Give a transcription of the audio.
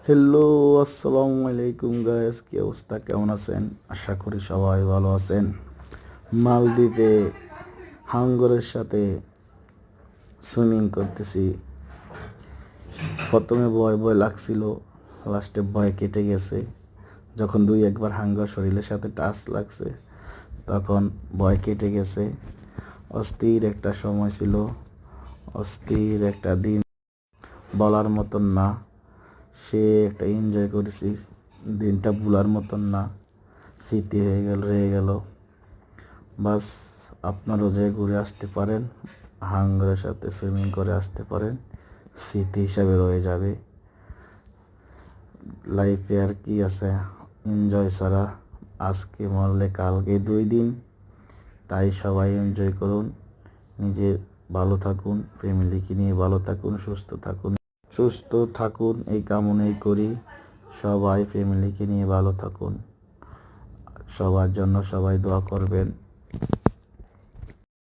Hello, আসসালামু আলাইকুম guys, কি অবস্থা, কেমন আছেন? আশা করি সবাই ভালো আছেন। মালদ্বীপে হাঙ্গরের সাথে সুইমিং করতেছি। প্রথমে ভয় ভয় লাগছিল, লাস্টে ভয় কেটে গেছে। যখন দুই একবার হাঙ্গর শরীরের সাথে টাচ লাগছে তখন ভয় কেটে গেছে। অস্থির একটা সময় ছিল, অস্থির একটা দিন, বলার মতন না। সে একটা এনজয় করেছি, দিনটা ভুলার মতন না, স্মৃতি রয়ে গেল। বাস, আপনারও যে ঘুরে আসতে পারেন, হাঙ্গরের সাথে সুইমিং করে আসতে পারেন, স্মৃতি হিসাবে রয়ে যাবে। লাইফে আর কি আছে, এনজয় ছাড়া আজকে মরলে কালকে 2 দিন। তাই সবাই এনজয় করুন, নিজে ভালো থাকুন, ফ্যামিলিকে নিয়ে ভালো থাকুন, সুস্থ থাকুন, এই কামনাই করি। সবাই ফ্যামিলিকে নিয়ে ভালো থাকুন, সবার জন্য সবাই দোয়া করবেন।